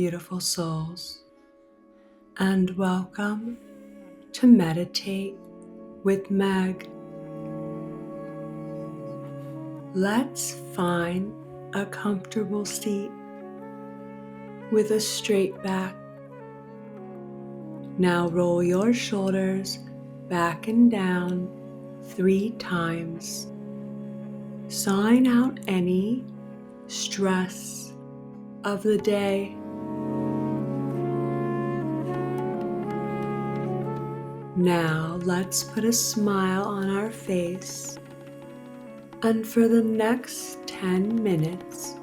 beautiful souls, and welcome to Meditate with Meg. Let's find a comfortable seat with a straight back. Now roll your shoulders back and down 3 times, sawing out any stress of the day. Now let's put a smile on our face, and for the next 10 minutes,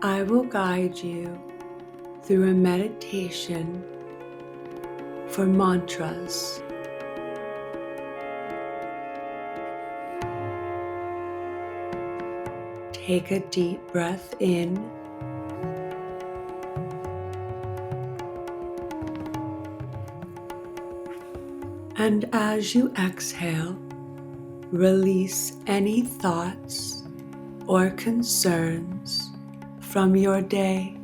I will guide you through a meditation for mantras. Take a deep breath in and as you exhale, release any thoughts or concerns from your day.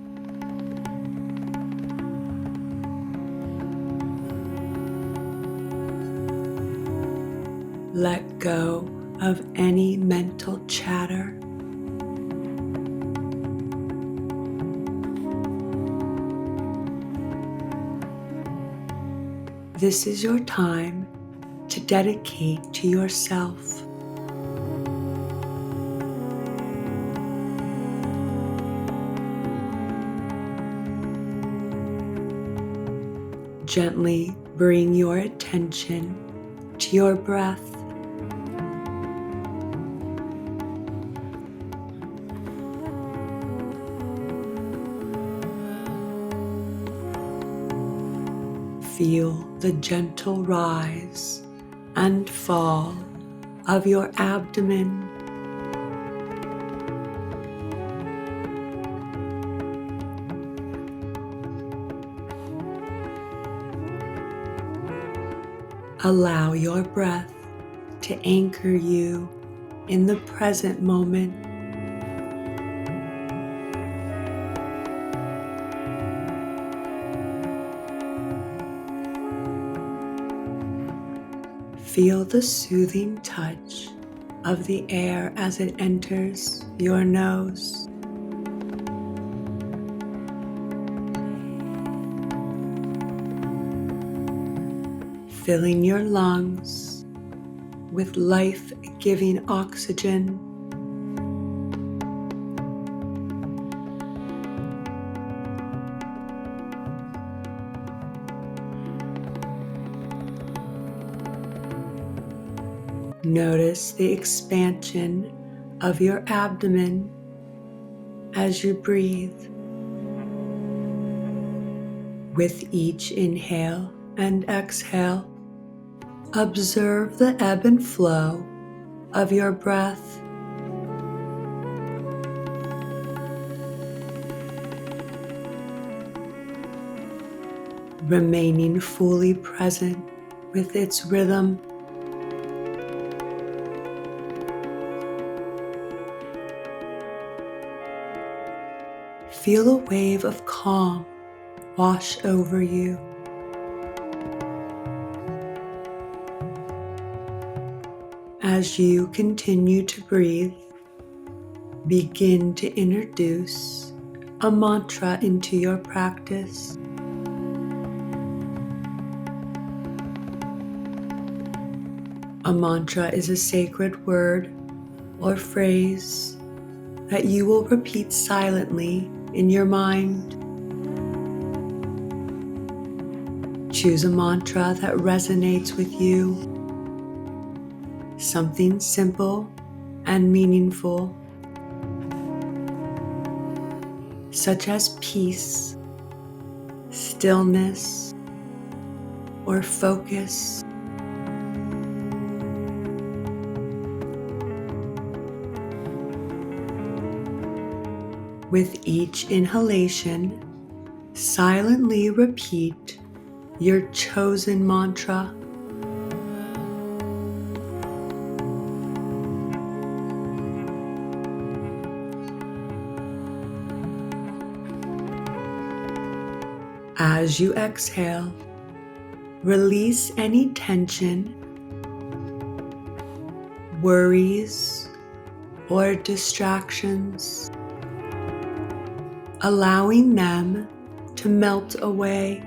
Let go of any mental chatter. This is your time to dedicate to yourself. Gently bring your attention to your breath. Feel the gentle rise and fall of your abdomen. Allow your breath to anchor you in the present moment. Feel the soothing touch of the air as it enters your nose. Filling your lungs with life-giving oxygen. Notice the expansion of your abdomen as you breathe. With each inhale and exhale, observe the ebb and flow of your breath. Remaining fully present with its rhythm. Feel a wave of calm wash over you. As you continue to breathe, begin to introduce a mantra into your practice. A mantra is a sacred word or phrase that you will repeat silently in your mind. Choose a mantra that resonates with you, something simple and meaningful, such as peace, stillness, or focus. With each inhalation, silently repeat your chosen mantra. As you exhale, release any tension, worries, or distractions, allowing them to melt away.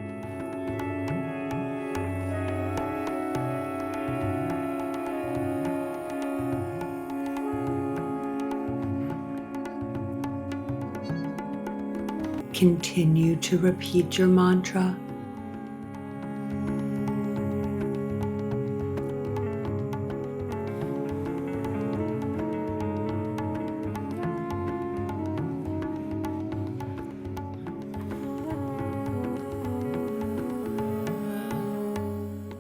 Continue to repeat your mantra.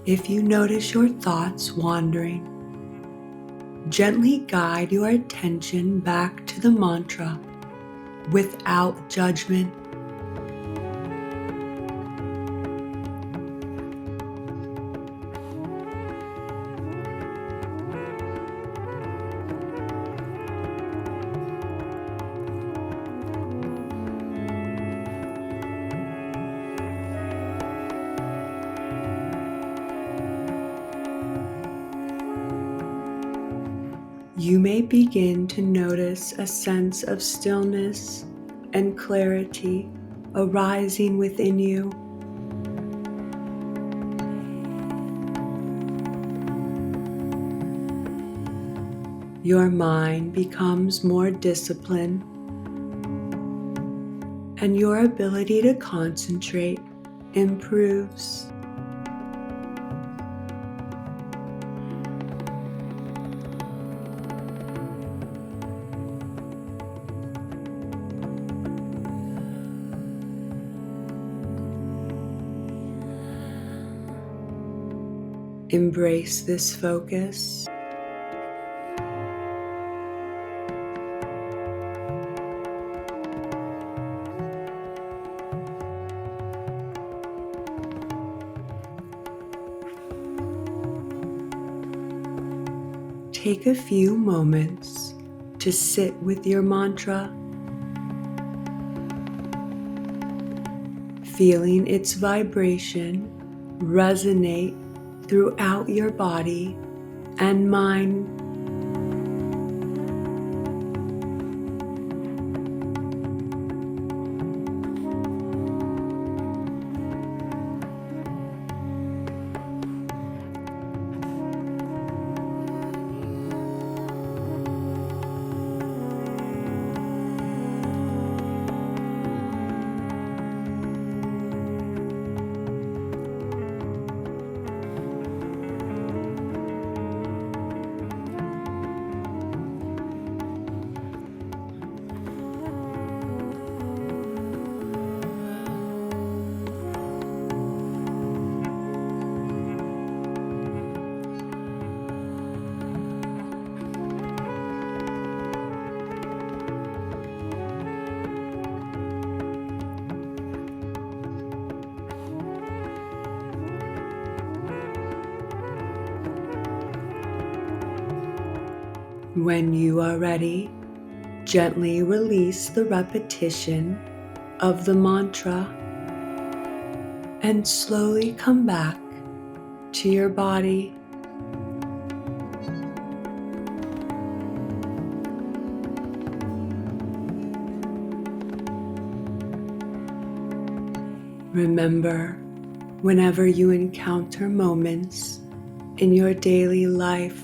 If you notice your thoughts wandering, gently guide your attention back to the mantra without judgment. You may begin to notice a sense of stillness and clarity arising within you. Your mind becomes more disciplined, and your ability to concentrate improves. Embrace this focus. Take a few moments to sit with your mantra, feeling its vibration resonate throughout your body and mind. When you are ready, gently release the repetition of the mantra and slowly come back to your body. Remember, whenever you encounter moments in your daily life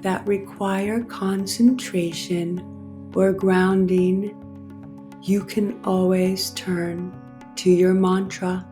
that require concentration or grounding, you can always turn to your mantra.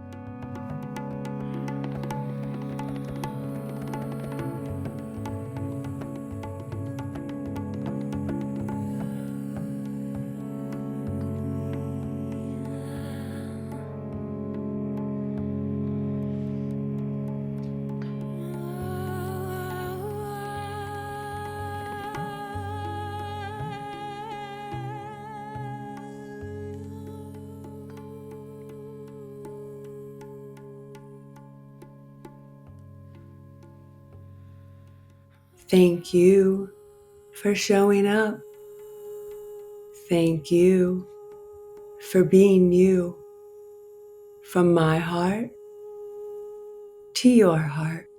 Thank you for showing up. Thank you for being you, from my heart to your heart.